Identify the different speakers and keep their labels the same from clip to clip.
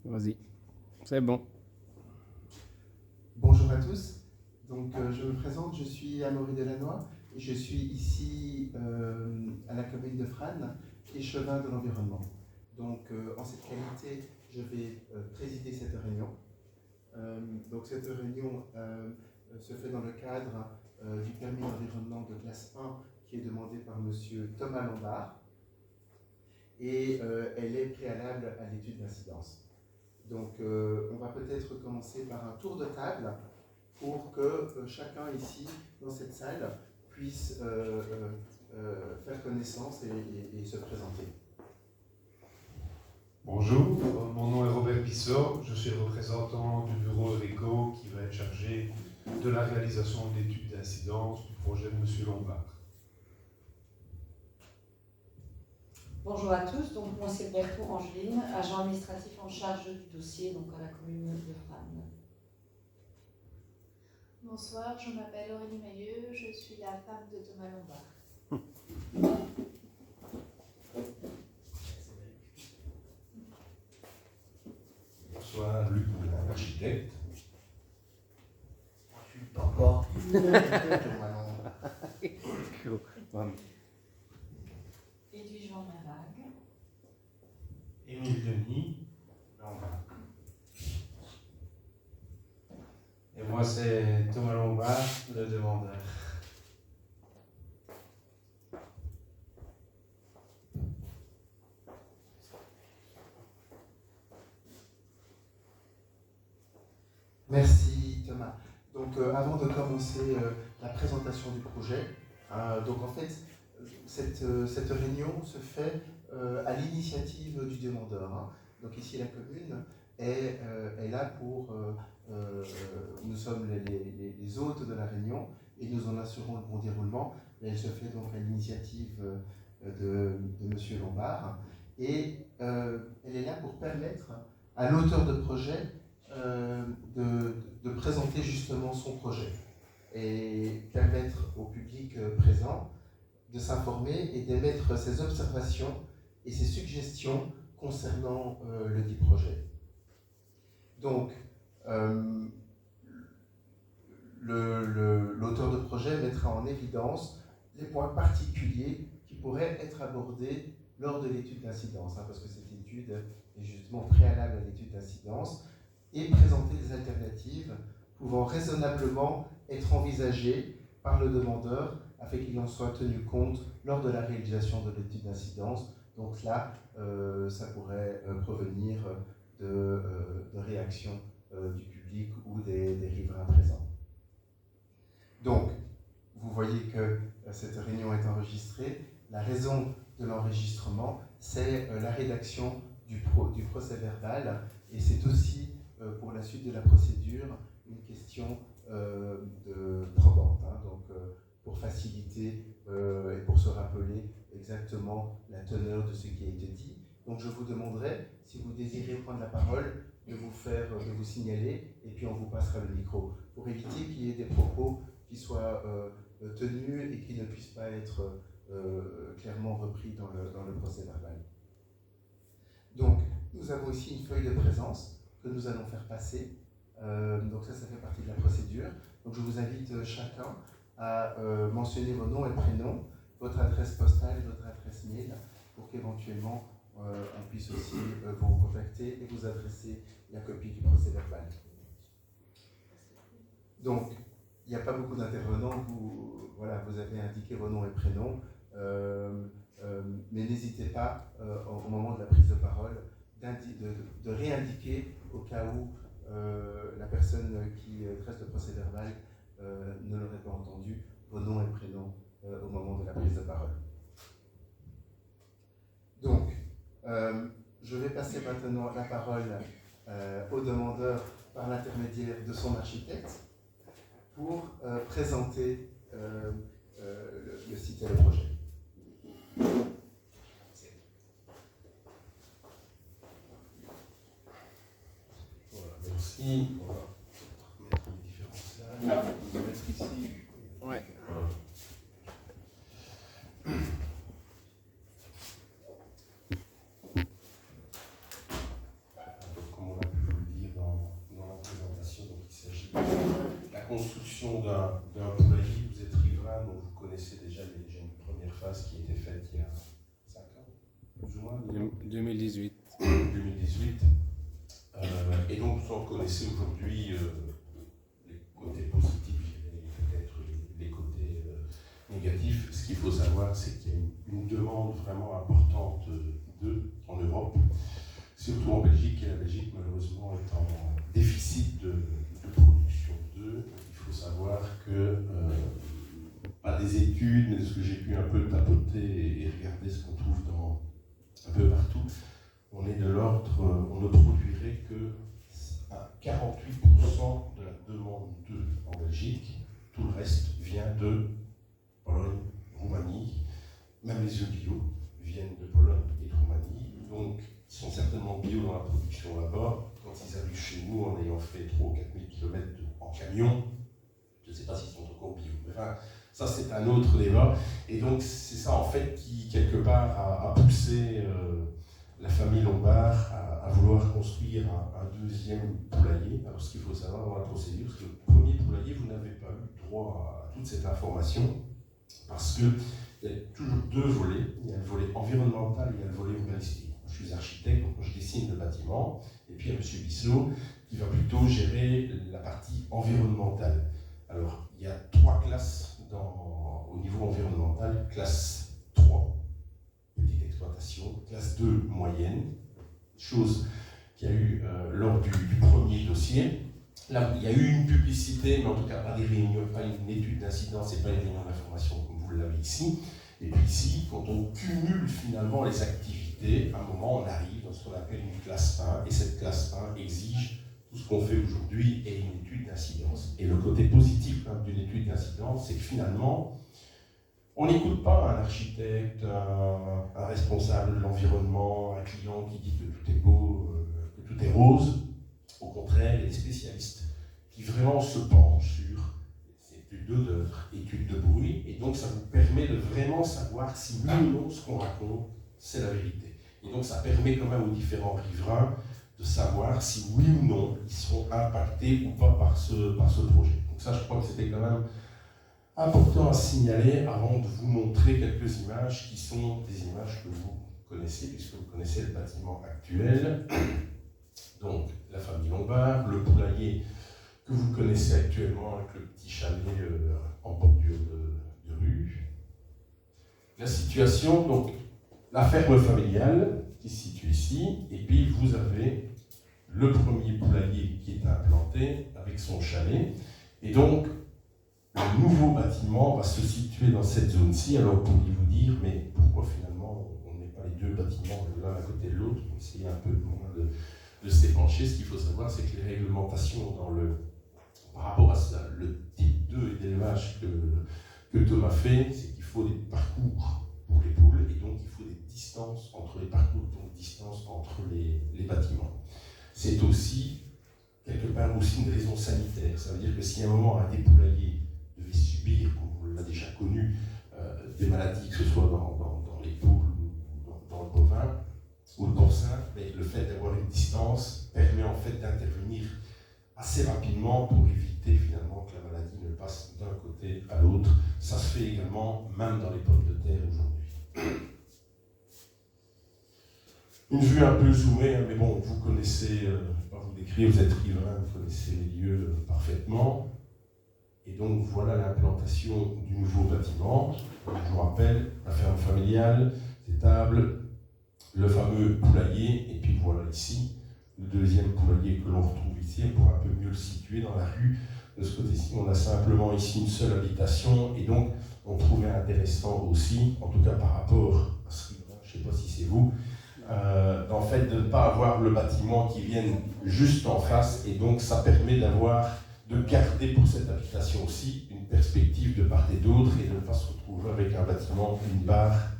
Speaker 1: Vas-y, c'est bon.
Speaker 2: Bonjour à tous. Donc, je me présente, je suis Amaury Delannoy et je suis ici à la commune de Frasnes, échevin de l'environnement. Donc, en cette qualité, je vais présider cette réunion. Donc, cette réunion se fait dans le cadre du permis d'environnement de classe 1 qui est demandé par monsieur Thomas Lombard et elle est préalable à l'étude d'incidence. Donc, on va peut-être commencer par un tour de table pour que chacun ici, dans cette salle, puisse faire connaissance et se présenter.
Speaker 3: Bonjour, mon nom est Robert Pissot, je suis représentant du bureau Eureco qui va être chargé de la réalisation d'études d'incidence du projet de M. Lombard.
Speaker 4: Bonjour à tous, donc moi c'est Berthaud Angeline, agent administratif en charge du dossier donc à la commune de Frasnes.
Speaker 5: Bonsoir, je m'appelle Aurélie Mailleux, je suis la femme de Thomas Lombard.
Speaker 3: Bonsoir, Luc, l'architecte.
Speaker 2: Je suis papa.
Speaker 4: Edwige Van Merwag.
Speaker 6: Émile Denis. Lombard. Et moi, c'est Thomas Lombard, le demandeur.
Speaker 2: Merci Thomas. Donc avant de commencer la présentation du projet, donc en fait cette réunion se fait à l'initiative du demandeur. Hein. Donc ici la commune est là pour, nous sommes les hôtes de la réunion et nous en assurons le bon déroulement. Mais elle se fait donc à l'initiative de monsieur Lombard et elle est là pour permettre à l'auteur de projet de présenter justement son projet et permettre au public présent de s'informer et d'émettre ses observations et ses suggestions concernant le dit projet. Donc, l'auteur de projet mettra en évidence les points particuliers qui pourraient être abordés lors de l'étude d'incidence, hein, parce que cette étude est justement préalable à l'étude d'incidence, et présenter des alternatives pouvant raisonnablement être envisagées par le demandeur afin qu'il en soit tenu compte lors de la réalisation de l'étude d'incidence. Donc là, ça pourrait provenir de réactions du public ou des riverains présents. Donc, vous voyez que cette réunion est enregistrée. La raison de l'enregistrement, c'est la rédaction du procès-verbal et c'est aussi pour la suite de la procédure, une question probante, hein, donc pour faciliter et pour se rappeler exactement la teneur de ce qui a été dit. Donc je vous demanderai, si vous désirez prendre la parole, de vous signaler, et puis on vous passera le micro, pour éviter qu'il y ait des propos qui soient tenus et qui ne puissent pas être clairement repris dans le procès-verbal. Donc, nous avons ici une feuille de présence que nous allons faire passer. Donc ça fait partie de la procédure. Donc je vous invite chacun à mentionner vos noms et prénoms, votre adresse postale et votre adresse mail, pour qu'éventuellement on puisse aussi vous contacter et vous adresser la copie du procès-verbal. Donc, il n'y a pas beaucoup d'intervenants, vous avez indiqué vos noms et prénoms, mais n'hésitez pas, au moment de la prise de parole, de réindiquer au cas où la personne qui dresse le procès-verbal ne l'aurait pas entendu, vos noms et prénoms au moment de la prise de parole. Donc, je vais passer maintenant la parole au demandeur par l'intermédiaire de son architecte pour présenter le site et le projet.
Speaker 6: Merci. On va mettre les différents slides. On va mettre ici.
Speaker 1: Ouais.
Speaker 6: Comme on l'a construction d'un poulailler. Vous êtes riverain, donc vous connaissez déjà une première phase qui a été faite il y a 5 ans, plus ou moins.
Speaker 1: 2018.
Speaker 6: 2018. Et donc vous en connaissez aujourd'hui les côtés positifs et peut-être les côtés négatifs. Ce qu'il faut savoir, c'est qu'il y a une demande vraiment importante d'œufs en Europe, surtout en Belgique, et la Belgique malheureusement est en déficit de production d'œufs. Il faut savoir que, pas des études, mais de ce que j'ai pu un peu tapoter et regarder ce qu'on trouve un peu partout, on est de l'ordre, on ne produirait que à 48% de la demande d'œufs en Belgique. Tout le reste vient de Pologne, Roumanie, même les œufs bio viennent de Pologne et de Roumanie, donc ils sont certainement bio dans la production là-bas. Quand ils arrivent chez nous en ayant fait 3 ou 4 000 km en camion, je ne sais pas s'ils sont encore bio, mais enfin, ça c'est un autre débat. Et donc c'est ça en fait qui quelque part a poussé la famille Lombard à vouloir construire un deuxième poulailler. Alors ce qu'il faut savoir dans la procédure, c'est que le premier poulailler, vous n'avez pas eu droit à toute cette information, parce qu'il y a toujours 2 volets. Il y a le volet environnemental et il y a le volet urbanistique. Je suis architecte, donc je dessine le bâtiment, et puis il y a M. Bissot qui va plutôt gérer la partie environnementale. Alors, il y a 3 classes au niveau environnemental. Classe 3, petite exploitation. Classe 2, moyenne. Chose qu'il y a eu lors du premier dossier. Là, il y a eu une publicité, mais en tout cas pas des réunions, pas une étude d'incidence et pas une réunion d'information comme vous l'avez ici. Et puis ici, quand on cumule finalement les activités, à un moment on arrive dans ce qu'on appelle une classe 1, et cette classe 1 exige tout ce qu'on fait aujourd'hui et une étude d'incidence. Et le côté positif d'une étude d'incidence, c'est que finalement, on n'écoute pas un architecte, un responsable de l'environnement, un client qui dit que tout est beau, que tout est rose. Au contraire, il y a des spécialistes qui vraiment se penchent sur études d'odeur, études de bruit, et donc ça vous permet de vraiment savoir si oui ou non ce qu'on raconte, c'est la vérité. Et donc ça permet quand même aux différents riverains de savoir si oui ou non ils seront impactés ou pas par ce projet. Donc ça, je crois que c'était quand même important à signaler avant de vous montrer quelques images qui sont des images que vous connaissez, puisque vous connaissez le bâtiment actuel. Donc la famille Lombard, le poulailler que vous connaissez actuellement avec le petit chalet en bordure de rue. La situation, donc la ferme familiale qui se situe ici, et puis vous avez le premier poulailler qui est implanté avec son chalet, et donc le nouveau bâtiment va se situer dans cette zone-ci. Alors pourriez-vous dire, mais pourquoi finalement on ne met pas les 2 bâtiments l'un à côté de l'autre, pour essayer un peu moins de se dépencher. Ce qu'il faut savoir, c'est que les réglementations par rapport à ça, le type 2 et d'élevage que Thomas fait, c'est qu'il faut des parcours pour les poules, et donc il faut des distances entre les parcours, donc distance entre les bâtiments. C'est aussi, quelque part, aussi une raison sanitaire. Ça veut dire que si à un moment un des poulaillers devait subir, comme on l'a déjà connu, des maladies, que ce soit dans les poules ou dans le bovin ou le porcin, le fait d'avoir une distance permet en fait d'intervenir assez rapidement pour éviter finalement que la maladie ne passe d'un côté à l'autre. Ça se fait également même dans les pommes de terre aujourd'hui. Une vue un peu zoomée, mais bon, vous connaissez, je ne vais pas vous décrire, vous êtes riverain, vous connaissez les lieux parfaitement. Et donc voilà l'implantation du nouveau bâtiment. Je vous rappelle, la ferme familiale, étable, le fameux poulailler, et puis voilà ici, le deuxième poulailler que l'on retrouve ici, pour un peu mieux le situer dans la rue. De ce côté-ci, on a simplement ici une seule habitation, et donc on trouvait intéressant aussi, en tout cas par rapport à ce riverain, je ne sais pas si c'est vous, en fait de ne pas avoir le bâtiment qui vienne juste en face, et donc ça permet de garder pour cette habitation aussi une perspective de part et d'autre, et de ne pas se retrouver avec un bâtiment, une barre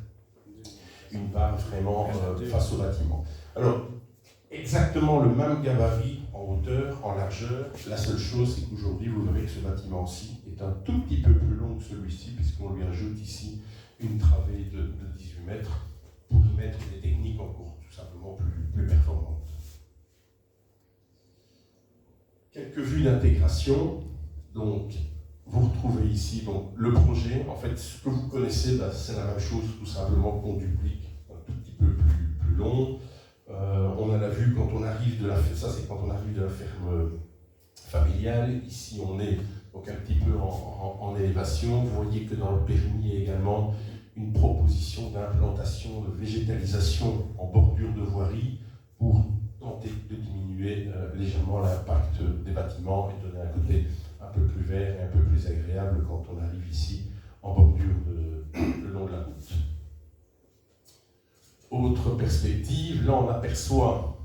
Speaker 6: vraiment face au bâtiment. Alors, exactement le même gabarit en hauteur, en largeur. La seule chose, c'est qu'aujourd'hui, vous verrez que ce bâtiment-ci est un tout petit peu plus long que celui-ci, puisqu'on lui ajoute ici une travée de 18 mètres pour y mettre des techniques encore tout simplement plus performantes. Quelques vues d'intégration. Donc, vous retrouvez ici donc, le projet. En fait, ce que vous connaissez, c'est la même chose, tout simplement qu'on duplique, un tout petit peu plus long. On a la vue quand on arrive de la ferme, ça c'est quand on arrive de la ferme familiale. Ici, on est donc un petit peu en élévation. Vous voyez que dans le permis, il y a également une proposition d'implantation de végétalisation en bordure de voirie pour tenter de diminuer légèrement l'impact des bâtiments et donner un côté un peu plus vert et un peu plus agréable quand on arrive ici en bordure le long de la route. Autre perspective, là on aperçoit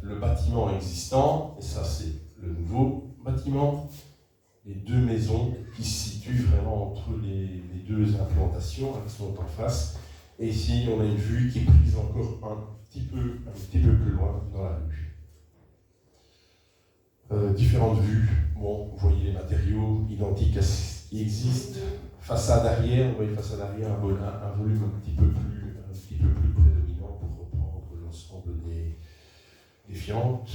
Speaker 6: le bâtiment existant, et ça c'est le nouveau bâtiment, les deux maisons qui se situent vraiment entre les deux implantations qui sont en face. Et ici on a une vue qui est prise encore un petit peu plus loin dans la rue. Différentes vues, bon, vous voyez les matériaux identiques à ce qui existe. Façade arrière, vous voyez façade arrière, un volume un petit peu plus prédominant pour reprendre l'ensemble des fientes.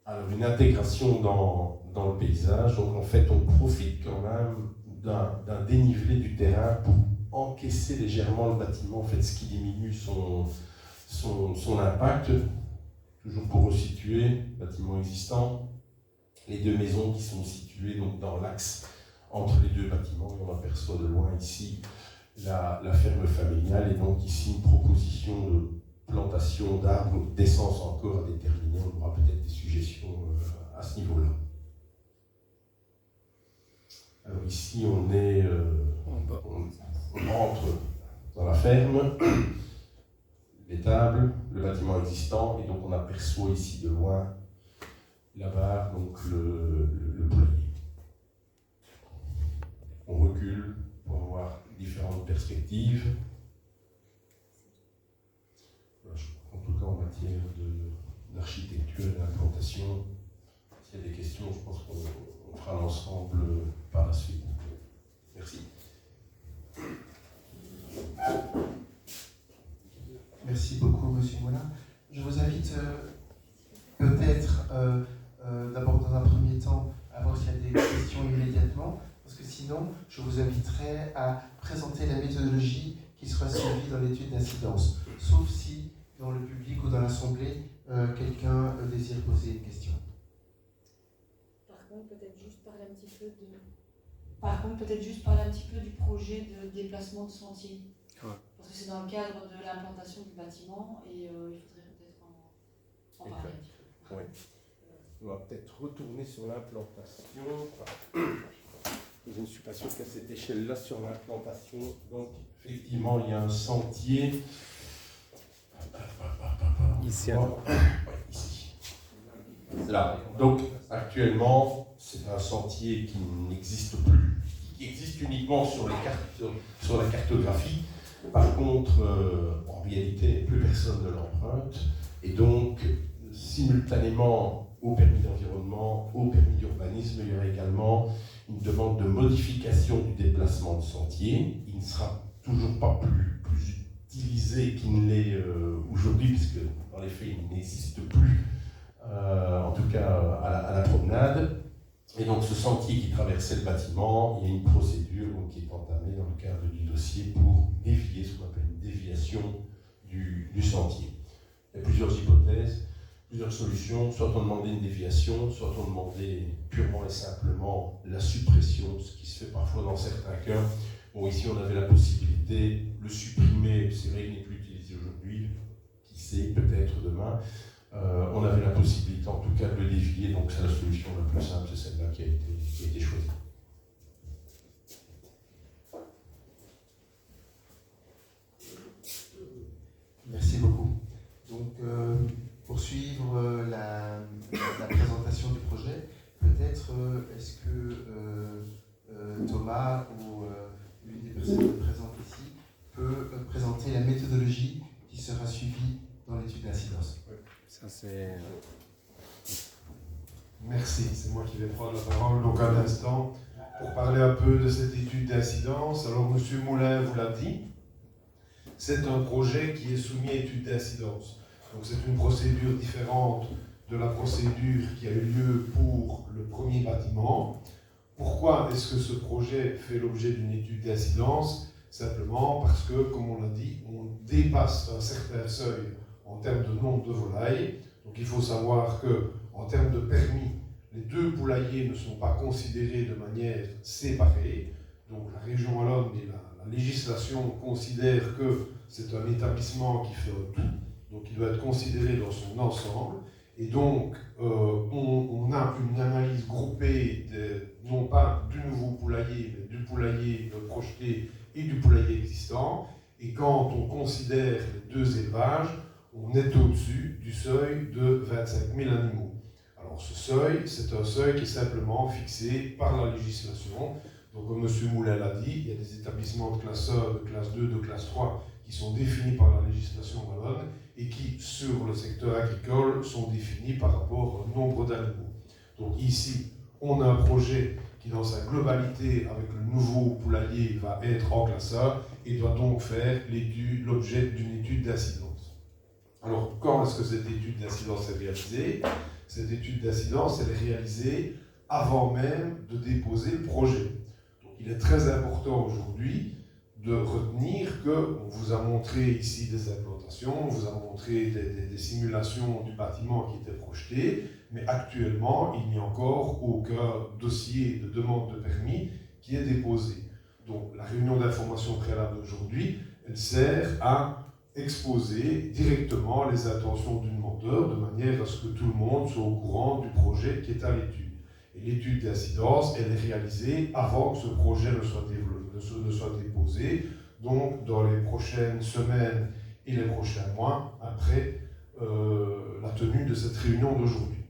Speaker 6: Alors une intégration dans le paysage, donc en fait on profite quand même d'un dénivelé du terrain pour encaisser légèrement le bâtiment, en fait ce qui diminue son impact. Toujours pour resituer, bâtiment existant, les deux maisons qui sont situées donc dans l'axe entre les deux bâtiments, et on aperçoit de loin ici la ferme familiale, et donc ici une proposition de plantation d'arbres, d'essence encore à déterminer. On aura peut-être des suggestions à ce niveau-là. Alors ici on rentre dans la ferme, l'étable, le bâtiment existant, et donc on aperçoit ici de loin là-bas donc le poulailler. On recule pour voir différentes perspectives. En tout cas en matière d'architecture et d'implantation, s'il y a des questions, je pense qu'on fera l'ensemble par la suite. Merci.
Speaker 2: Merci beaucoup, Monsieur Moulin. Je vous invite peut-être d'abord dans un premier temps à voir s'il y a des questions immédiatement, parce que sinon, je vous inviterai à présenter la méthodologie qui sera suivie dans l'étude d'incidence, sauf si dans le public ou dans l'assemblée, quelqu'un désire poser une question.
Speaker 4: Par contre, peut-être juste parler un petit peu du projet de déplacement de sentier. Ouais. Parce que c'est dans le cadre de l'implantation du bâtiment et il faudrait peut-être en parler un petit peu.
Speaker 6: Oui. On va peut-être retourner sur l'implantation. Je ne suis pas sûr qu'à cette échelle-là, sur l'implantation, donc effectivement, il y a un sentier. Ici. Ici. Là. Donc, actuellement, c'est un sentier qui n'existe plus, qui existe uniquement sur la cartographie. Par contre, en réalité, plus personne ne l'emprunte. Et donc, simultanément au permis d'environnement, au permis d'urbanisme, il y aura également une demande de modification du déplacement de sentier. Il ne sera toujours pas plus utilisé qu'il ne l'est aujourd'hui, puisque dans les faits, il n'existe plus, en tout cas à la promenade. Et donc ce sentier qui traversait le bâtiment, il y a une procédure donc, qui est entamée dans le cadre du dossier pour dévier, ce qu'on appelle une déviation du sentier. Il y a plusieurs hypothèses, plusieurs solutions. Soit on demandait une déviation, soit on demandait purement et simplement la suppression, ce qui se fait parfois dans certains cas. Bon, ici on avait la possibilité de le supprimer, c'est vrai qu'il n'est plus utilisé aujourd'hui, qui sait, peut-être demain. On avait la possibilité en tout cas de le dévier, donc c'est la solution la plus simple, c'est celle-là qui a été choisie.
Speaker 2: Merci beaucoup. Donc, pour suivre la présentation du projet, peut-être est-ce que Thomas ou l'une des personnes présentes ici peut présenter la méthodologie qui sera suivie dans l'étude d'incidence.
Speaker 1: Ça c'est...
Speaker 3: Merci, c'est moi qui vais prendre la parole donc un instant pour parler un peu de cette étude d'incidence. Alors M. Moulin vous l'a dit, c'est un projet qui est soumis à étude d'incidence. Donc c'est une procédure différente de la procédure qui a eu lieu pour le premier bâtiment. pourquoi est-ce que ce projet fait l'objet d'une étude d'incidence? Simplement parce que, comme on l'a dit, on dépasse un certain seuil en termes de nombre de volailles. Donc il faut savoir que, en termes de permis, les deux poulaillers ne sont pas considérés de manière séparée. Donc la région wallonne et la législation considèrent que c'est un établissement qui fait un tout, donc il doit être considéré dans son ensemble. Et donc on a une analyse groupée, non pas du nouveau poulailler, mais du poulailler projeté et du poulailler existant. Et quand on considère les deux élevages, on est au-dessus du seuil de 25 000 animaux. Alors ce seuil, c'est un seuil qui est simplement fixé par la législation. Donc comme M. Moulin l'a dit, il y a des établissements de classe 1, de classe 2, de classe 3 qui sont définis par la législation wallonne et qui, sur le secteur agricole, sont définis par rapport au nombre d'animaux. Donc ici, on a un projet qui, dans sa globalité, avec le nouveau poulailler, va être en classe 1 et doit donc faire l'objet d'une étude d'incidence. Alors, quand est-ce que cette étude d'incidence est réalisée? Cette étude d'incidence, elle est réalisée avant même de déposer le projet. Donc, il est très important aujourd'hui de retenir qu'on vous a montré ici des implantations, on vous a montré des simulations du bâtiment qui était projeté, mais actuellement, il n'y a encore aucun dossier de demande de permis qui est déposé. Donc, la réunion d'information préalable d'aujourd'hui, elle sert à exposer directement les intentions du demandeur de manière à ce que tout le monde soit au courant du projet qui est à l'étude. Et l'étude d'incidence, elle est réalisée avant que ce projet ne soit déposé, donc dans les prochaines semaines et les prochains mois après la tenue de cette réunion d'aujourd'hui.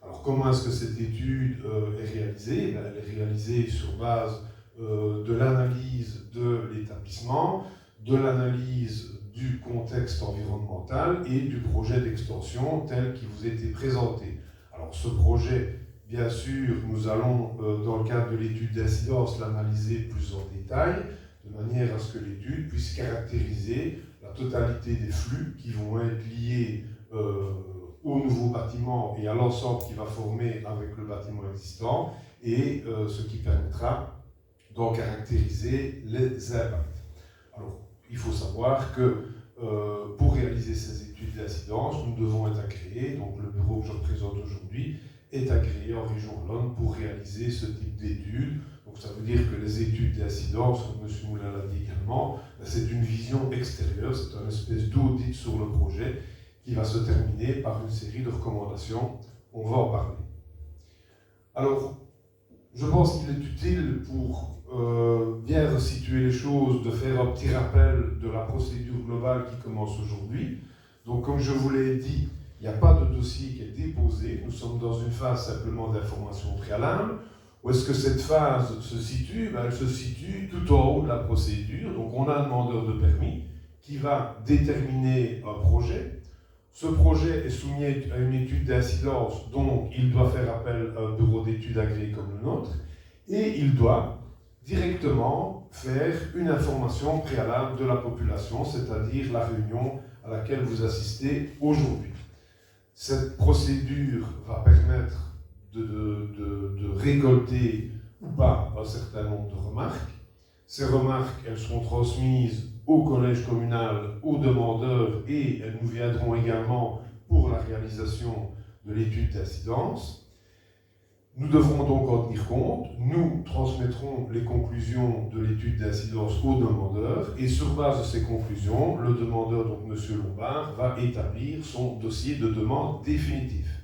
Speaker 3: Alors comment est-ce que cette étude est réalisée? Elle est réalisée sur base de l'analyse de l'établissement, de l'analyse du contexte environnemental et du projet d'extension tel qu'il vous a été présenté. Alors ce projet, bien sûr, nous allons, dans le cadre de l'étude d'incidence, l'analyser plus en détail, de manière à ce que l'étude puisse caractériser la totalité des flux qui vont être liés au nouveau bâtiment et à l'ensemble qui va former avec le bâtiment existant, et ce qui permettra d'en caractériser les impacts. Alors, il faut savoir que pour réaliser ces études d'incidence, nous devons être agréés, donc le bureau que je représente aujourd'hui est agréé en région wallonne pour réaliser ce type d'études. Donc ça veut dire que les études d'incidence, comme M. Moulin l'a dit également, c'est une vision extérieure, c'est une espèce d'audit sur le projet qui va se terminer par une série de recommandations. On va en parler. Alors, je pense qu'il est utile pour bien resituer les choses, de faire un petit rappel de la procédure globale qui commence aujourd'hui. Donc, comme je vous l'ai dit, il n'y a pas de dossier qui est déposé. Nous sommes dans une phase simplement d'information préalable. Où est-ce que cette phase se situe? Elle se situe tout en haut de la procédure. Donc, on a un demandeur de permis qui va déterminer un projet. Ce projet est soumis à une étude d'incidence, donc il doit faire appel à un bureau d'études agréé comme le nôtre, et il doit directement faire une information préalable de la population, c'est-à-dire la réunion à laquelle vous assistez aujourd'hui. Cette procédure va permettre de récolter ou pas un certain nombre de remarques. Ces remarques, elles seront transmises au collège communal, aux demandeurs, et elles nous viendront également pour la réalisation de l'étude d'incidence. Nous devrons donc en tenir compte. Nous transmettrons les conclusions de l'étude d'incidence aux demandeurs, et sur base de ces conclusions, le demandeur, donc M. Lombard, va établir son dossier de demande définitif.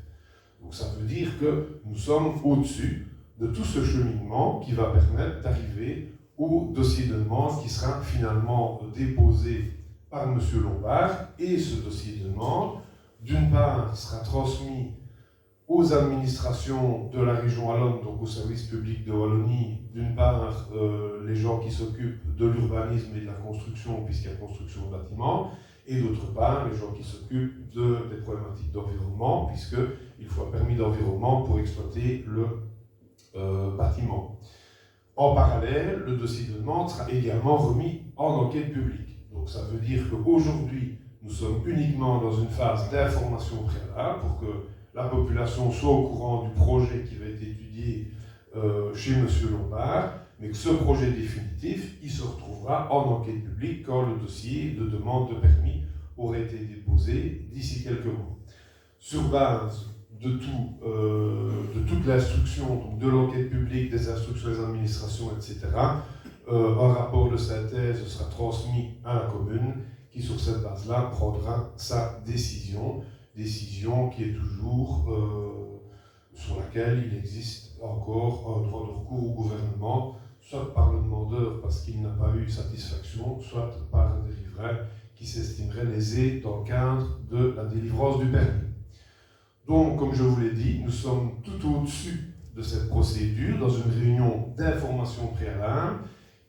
Speaker 3: Donc ça veut dire que nous sommes au-dessus de tout ce cheminement qui va permettre d'arriver au dossier de demande qui sera finalement déposé par M. Lombard, et ce dossier de demande, d'une part, sera transmis aux administrations de la région wallonne, donc au service public de Wallonie, d'une part les gens qui s'occupent de l'urbanisme et de la construction, puisqu'il y a construction de bâtiments, et d'autre part les gens qui s'occupent des problématiques d'environnement, puisqu'il faut un permis d'environnement pour exploiter le bâtiment. En parallèle, le dossier de demande sera également remis en enquête publique. Donc ça veut dire qu'aujourd'hui, nous sommes uniquement dans une phase d'information préalable pour que la population soit au courant du projet qui va être étudié chez M. Lombard, mais que ce projet définitif, il se retrouvera en enquête publique quand le dossier de demande de permis aurait été déposé d'ici quelques mois. Sur base de toute l'instruction, de l'enquête publique, des instructions des administrations, etc., un rapport de synthèse sera transmis à la commune qui, sur cette base-là, prendra sa décision qui est toujours sur laquelle il existe encore un droit de recours au gouvernement, soit par le demandeur parce qu'il n'a pas eu satisfaction, soit par un des riverains qui s'estimerait lésé dans le cadre de la délivrance du permis. Donc, comme je vous l'ai dit, nous sommes tout au-dessus de cette procédure, dans une réunion d'information préalable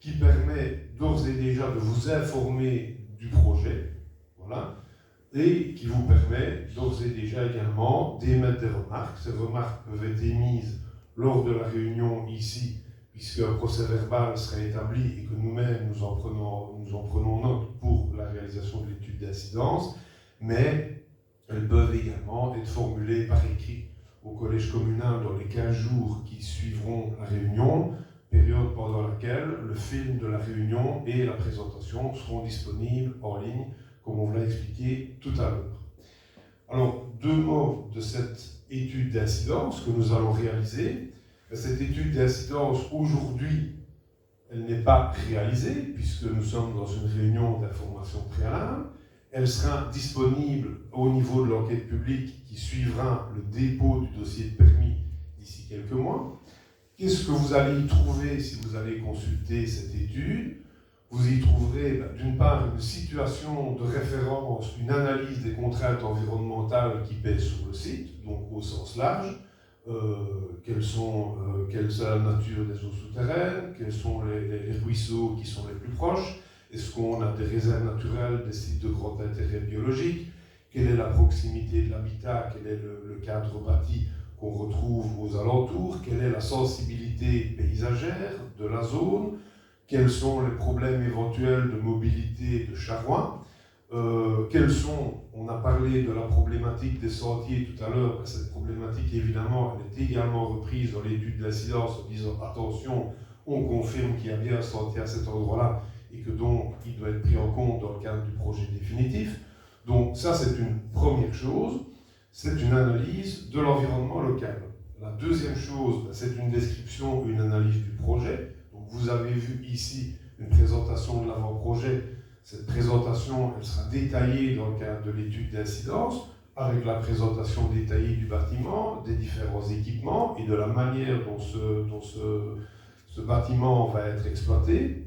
Speaker 3: qui permet d'ores et déjà de vous informer du projet, voilà, et qui vous permet d'ores et déjà également d'émettre des remarques. Ces remarques peuvent être émises lors de la réunion ici, puisque un procès-verbal sera établi et que nous-mêmes nous en prenons note pour la réalisation de l'étude d'incidence, mais elles peuvent également être formulées par écrit au collège communal dans les 15 jours qui suivront la réunion, période pendant laquelle le film de la réunion et la présentation seront disponibles en ligne, comme on vous l'a expliqué tout à l'heure. Alors, 2 mots de cette étude d'incidence que nous allons réaliser. Cette étude d'incidence, aujourd'hui, elle n'est pas réalisée, puisque nous sommes dans une réunion d'information préalable. Elle sera disponible au niveau de l'enquête publique qui suivra le dépôt du dossier de permis d'ici quelques mois. Qu'est-ce que vous allez y trouver si vous allez consulter cette étude? Vous y trouverez d'une part une situation de référence, une analyse des contraintes environnementales qui pèsent sur le site, donc au sens large. Quelle est la nature des eaux souterraines, quels sont les ruisseaux qui sont les plus proches, est-ce qu'on a des réserves naturelles, des sites de grand intérêt biologique, quelle est la proximité de l'habitat, quel est le cadre bâti qu'on retrouve aux alentours, quelle est la sensibilité paysagère de la zone, quels sont les problèmes éventuels de mobilité de charrois, on a parlé de la problématique des sentiers tout à l'heure, cette problématique évidemment elle est également reprise dans l'étude d'incidence en disant attention, on confirme qu'il y a bien un sentier à cet endroit-là et que donc il doit être pris en compte dans le cadre du projet définitif. Donc ça c'est une première chose, c'est une analyse de l'environnement local. La deuxième chose, c'est une description, une analyse du projet. Donc vous avez vu ici une présentation de l'avant-projet. Cette présentation, elle sera détaillée dans le cadre de l'étude d'incidence, avec la présentation détaillée du bâtiment, des différents équipements et de la manière dont ce bâtiment va être exploité.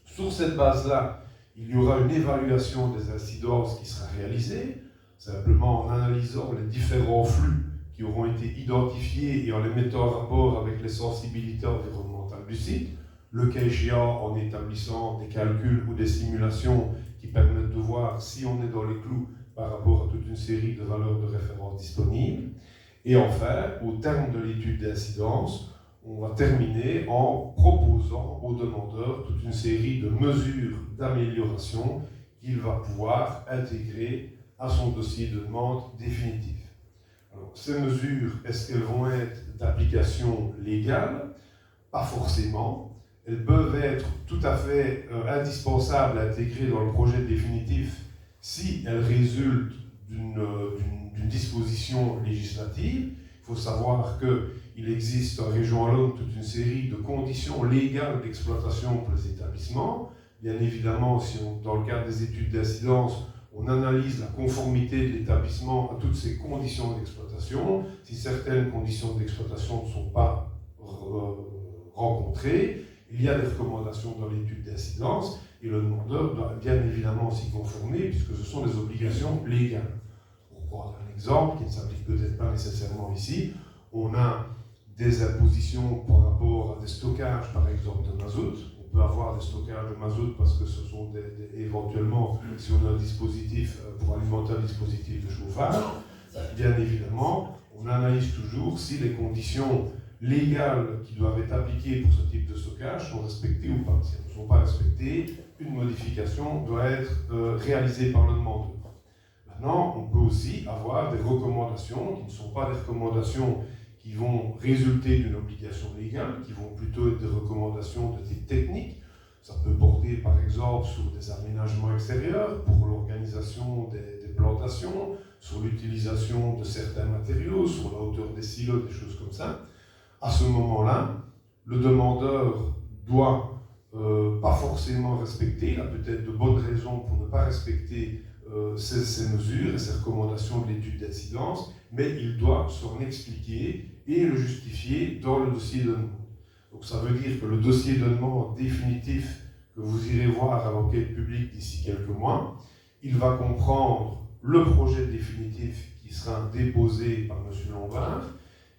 Speaker 3: Sur cette base-là, il y aura une évaluation des incidences qui sera réalisée, simplement en analysant les différents flux qui auront été identifiés et en les mettant en rapport avec les sensibilités environnementales du site. Le cas échéant en établissant des calculs ou des simulations qui permettent de voir si on est dans les clous par rapport à toute une série de valeurs de référence disponibles. Et enfin, au terme de l'étude d'incidence, on va terminer en proposant au demandeur toute une série de mesures d'amélioration qu'il va pouvoir intégrer à son dossier de demande définitif. Alors, ces mesures, est-ce qu'elles vont être d'application légale? Pas forcément. Elles peuvent être tout à fait indispensables à intégrer dans le projet définitif si elles résultent d'une disposition législative. Il faut savoir qu'il existe en région wallonne toute une série de conditions légales d'exploitation pour les établissements. Bien évidemment, si dans le cadre des études d'incidence, on analyse la conformité de l'établissement à toutes ces conditions d'exploitation, si certaines conditions d'exploitation ne sont pas rencontrées, il y a des recommandations dans l'étude d'incidence et le demandeur doit bien évidemment s'y conformer puisque ce sont des obligations légales. Pour prendre un exemple qui ne s'applique peut-être pas nécessairement ici, on a des impositions par rapport à des stockages par exemple de mazout. On peut avoir des stockages de mazout parce que ce sont éventuellement, si on a un dispositif pour alimenter un dispositif de chauffage, bien évidemment, on analyse toujours si les conditions légales qui doivent être appliquées pour ce type de stockage sont respectées ou pas. Si elles ne sont pas respectées, une modification doit être réalisée par le demandeur. Maintenant, on peut aussi avoir des recommandations qui ne sont pas des recommandations qui vont résulter d'une obligation légale, qui vont plutôt être des recommandations de type technique. Ça peut porter par exemple sur des aménagements extérieurs pour l'organisation des plantations, sur l'utilisation de certains matériaux, sur la hauteur des silos, des choses comme ça. À ce moment-là, le demandeur doit pas forcément respecter, il a peut-être de bonnes raisons pour ne pas respecter ces mesures et ces recommandations de l'étude d'incidence, mais il doit s'en expliquer et le justifier dans le dossier de demande. Donc ça veut dire que le dossier de demande définitif que vous irez voir à l'enquête publique d'ici quelques mois, il va comprendre le projet définitif qui sera déposé par M. Lombard,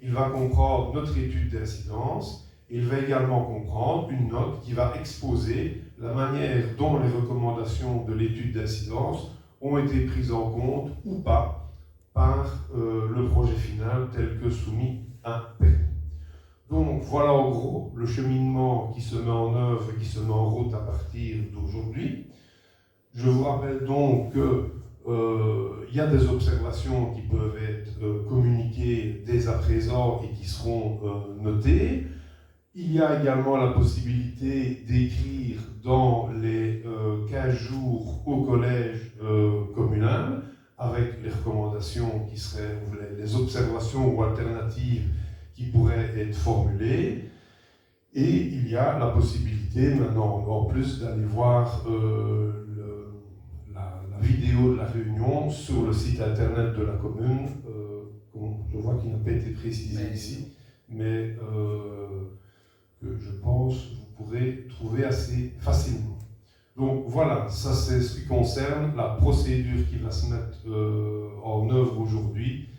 Speaker 3: il va comprendre notre étude d'incidence, et il va également comprendre une note qui va exposer la manière dont les recommandations de l'étude d'incidence ont été prises en compte ou pas par le projet final tel que soumis à permis. Donc voilà en gros le cheminement qui se met en œuvre et qui se met en route à partir d'aujourd'hui. Je vous rappelle donc qu'il y a des observations qui peuvent être communiquées dès à présent et qui seront notées. Il y a également la possibilité d'écrire dans les 15 jours au collège communal avec les recommandations qui seraient, ou les observations ou alternatives qui pourraient être formulées. Et il y a la possibilité maintenant, en plus, d'aller voir la vidéo de la réunion sur le site internet de la commune. Je vois qu'il n'a pas été précisé ici, mais que je pense vous pourrez trouver assez facilement. Donc voilà, ça c'est ce qui concerne la procédure qui va se mettre en œuvre aujourd'hui.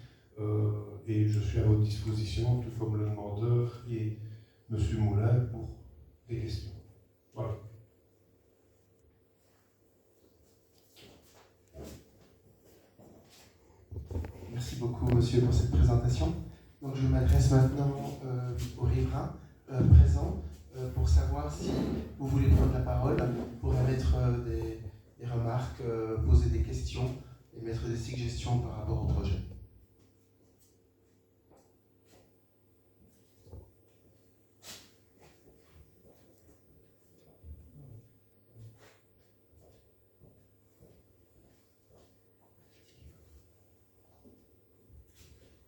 Speaker 3: Et je suis à votre disposition, tout comme le demandeur et M. Moulin, pour des questions. Voilà.
Speaker 2: Merci beaucoup, monsieur, pour cette présentation. Donc, je m'adresse maintenant aux riverains présents pour savoir si vous voulez prendre la parole pour émettre des remarques, poser des questions et mettre des suggestions par rapport au projet.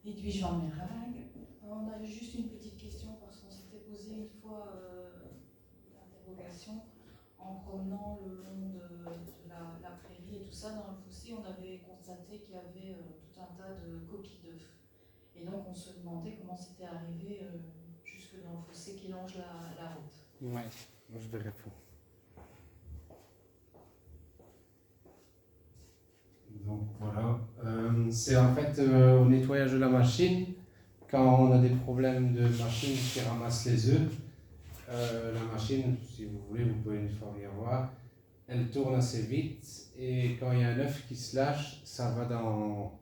Speaker 4: Edwige Van Merhaeg. On avait juste une petite question parce qu'on s'était posé une fois l'interrogation en promenant le long de la prairie et tout ça dans le fossé. On avait constaté qu'il y avait tout un tas de coquilles d'œufs. Et donc on se demandait comment c'était arrivé jusque dans le fossé qui longe la route.
Speaker 1: Ouais, moi je vais répondre. Donc voilà, c'est en fait au nettoyage de la machine, quand on a des problèmes de machine qui ramasse les œufs, la machine, si vous voulez, vous pouvez une fois venir voir, elle tourne assez vite et quand il y a un œuf qui se lâche, ça va dans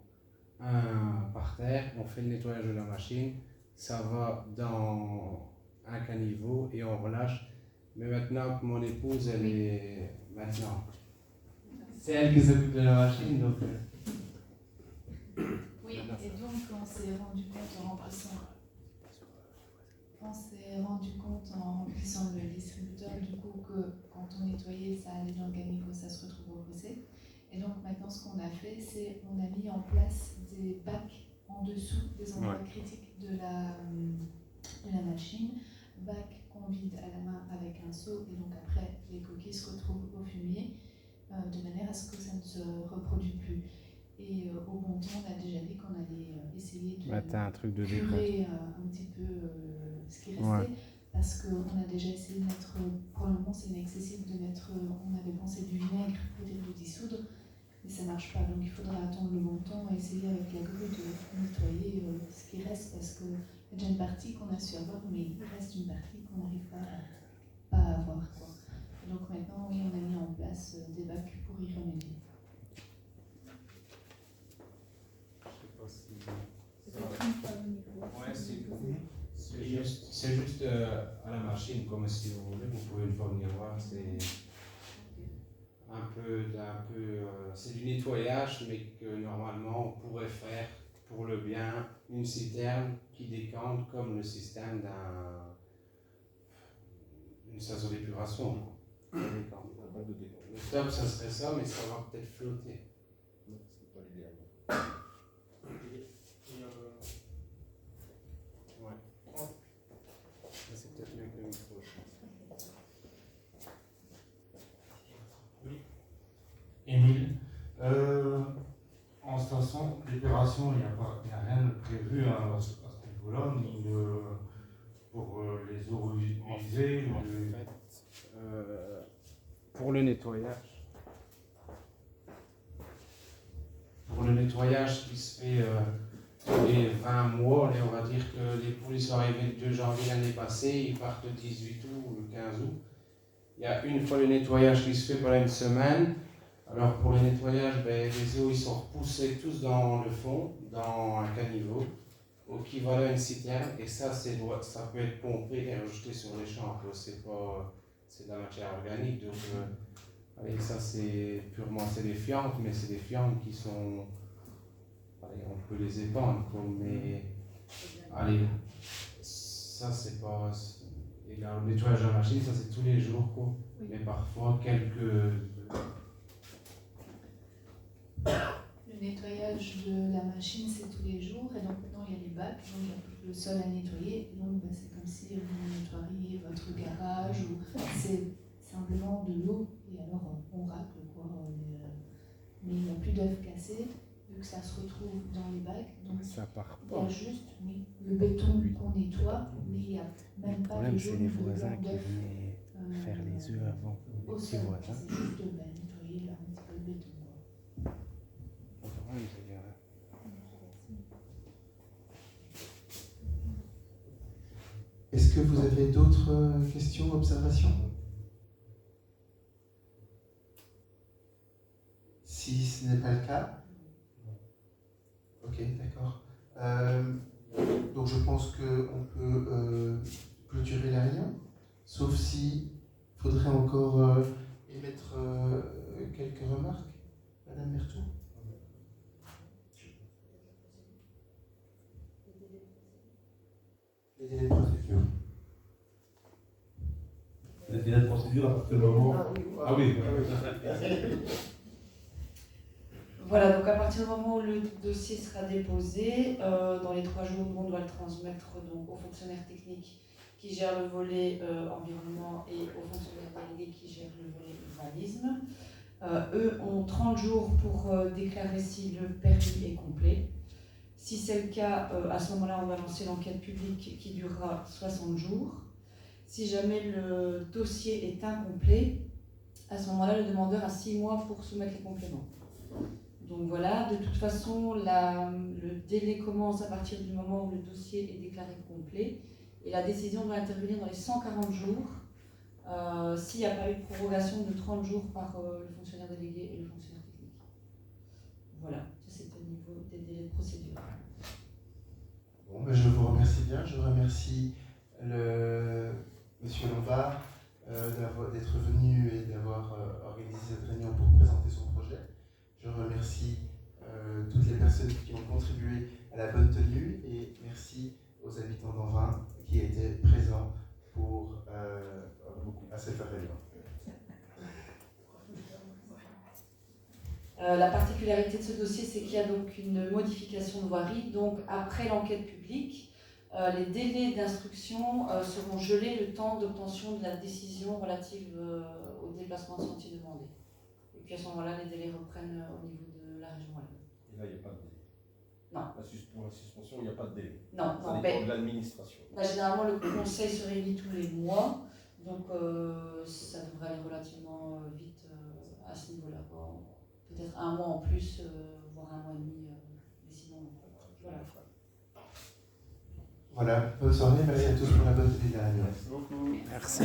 Speaker 1: par terre, on fait le nettoyage de la machine, ça va dans un caniveau et on relâche. Mais maintenant que mon épouse, elle est maintenant. C'est elle qui s'occupe de la machine, donc...
Speaker 5: Oui, et donc on s'est rendu compte en remplissant le distributeur du coup que quand on nettoyait ça allait dans le caniveau, ça se retrouve au fossé. Et donc maintenant ce qu'on a fait, c'est on a mis en place des bacs en dessous des endroits critiques de la machine, bacs qu'on vide à la main avec un seau et donc après les coquilles se retrouvent au fumier. De manière à ce que ça ne se reproduise plus. Et au bon temps, on a déjà dit qu'on allait essayer de curer un petit peu ce qui restait, parce qu'on a déjà essayé de mettre, pour le moment c'est inaccessible de mettre, on avait pensé du vinaigre pour le dissoudre, mais ça ne marche pas, donc il faudra attendre le bon temps et essayer avec la grue de nettoyer ce qui reste, parce qu'il y a déjà une partie qu'on a su avoir, mais il reste une partie qu'on n'arrive pas à avoir, quoi. Donc maintenant, oui, on a mis en place des bacs pour y remédier.
Speaker 1: C'est juste à la machine, comme si vous voulez, vous pouvez une fois venir voir, c'est un peu c'est du nettoyage, mais que normalement on pourrait faire pour le bien une citerne qui décante comme le système d'une station d'épuration. Le top, ça serait ça, mais ça va peut-être flotter.
Speaker 6: C'est pas l'idéal.
Speaker 1: Ouais. C'est peut-être mieux que le micro.
Speaker 7: Émile, en station d'épuration, il n'y a rien de prévu à ce niveau-là, ni pour les eaux usées.
Speaker 1: Pour le nettoyage. Pour le nettoyage qui se fait tous les 20 mois, on va dire que les poules sont arrivées le 2 janvier l'année passée, ils partent le 18 août ou le 15 août. Il y a une fois le nettoyage qui se fait pendant une semaine. Alors pour le nettoyage, les eaux ils sont repoussés tous dans le fond, dans un caniveau, au qui va là une citerne, et ça peut être pompé et rejeté sur les champs. C'est de la matière organique, donc allez, ça c'est des fientes, mais c'est des fientes qui sont, allez, on peut les épandre, quoi, mais allez, ça c'est pas, et là, le nettoyage de la machine, ça c'est tous les jours, quoi, mais parfois
Speaker 5: Le nettoyage de la machine, c'est tous les jours. Et donc maintenant, il y a les bacs, donc il y a le sol à nettoyer. Et donc c'est comme si vous nettoyez votre garage ou c'est simplement de l'eau. Et alors on racle, quoi. Mais il n'y a plus d'œufs cassés, vu que ça se retrouve dans les bacs. Donc
Speaker 1: ça part
Speaker 5: il y a juste le béton qu'on nettoie, mais il n'y a même pas de jaune de blanc d'œuf.
Speaker 1: faire les œufs avant
Speaker 5: Au
Speaker 1: les petits
Speaker 5: sol,
Speaker 1: voisins.
Speaker 5: c'est juste nettoyer un petit peu le béton.
Speaker 2: Est-ce que vous avez d'autres questions, observations? Si ce n'est pas le cas, ok, d'accord. Donc je pense qu'on peut clôturer la réunion, sauf s'il faudrait encore émettre quelques remarques, Madame Berthoud. Les délais de procédure.
Speaker 8: Les délais de procédure à partir du moment. Ah oui.
Speaker 4: Voilà, donc à partir du moment où le dossier sera déposé, dans les 3 jours, on doit le transmettre donc, aux fonctionnaires techniques qui gèrent le volet environnement et aux fonctionnaires délégués qui gèrent le volet urbanisme. Eux ont 30 jours pour déclarer si le permis est complet. Si c'est le cas, à ce moment-là, on va lancer l'enquête publique qui durera 60 jours. Si jamais le dossier est incomplet, à ce moment-là, le demandeur a 6 mois pour soumettre les compléments. Donc voilà, de toute façon, le délai commence à partir du moment où le dossier est déclaré complet et la décision doit intervenir dans les 140 jours s'il n'y a pas eu de prorogation de 30 jours par le fonctionnaire délégué et le fonctionnaire technique. Voilà, ça c'est au niveau des délais de procédure.
Speaker 2: Bon, ben je vous remercie bien. Je remercie Monsieur Lombard d'être venu et d'avoir organisé cette réunion pour présenter son projet. Je remercie toutes les personnes qui ont contribué à la bonne tenue et merci aux habitants d'Anvin qui étaient présents à cette réunion.
Speaker 4: La particularité de ce dossier, c'est qu'il y a donc une modification de voirie. Donc après l'enquête publique, les délais d'instruction seront gelés le temps d'obtention de la décision relative au déplacement de sentier demandé. Et puis à ce moment-là, les délais reprennent au niveau de la région Wallonne.
Speaker 8: Et là, il n'y a pas de délai.
Speaker 4: Non.
Speaker 8: Pour la suspension, il n'y a pas de délai.
Speaker 4: Non,
Speaker 8: ça
Speaker 4: non.
Speaker 8: dépend de l'administration.
Speaker 4: Généralement, le conseil se réunit tous les mois, donc ça devrait aller relativement vite à ce niveau-là. Peut-être un mois en plus, voire un mois et demi, mais sinon, voilà.
Speaker 2: Voilà, bonne soirée, merci à tous pour la bonne tenue de la réunion.
Speaker 8: Merci beaucoup.
Speaker 1: Merci.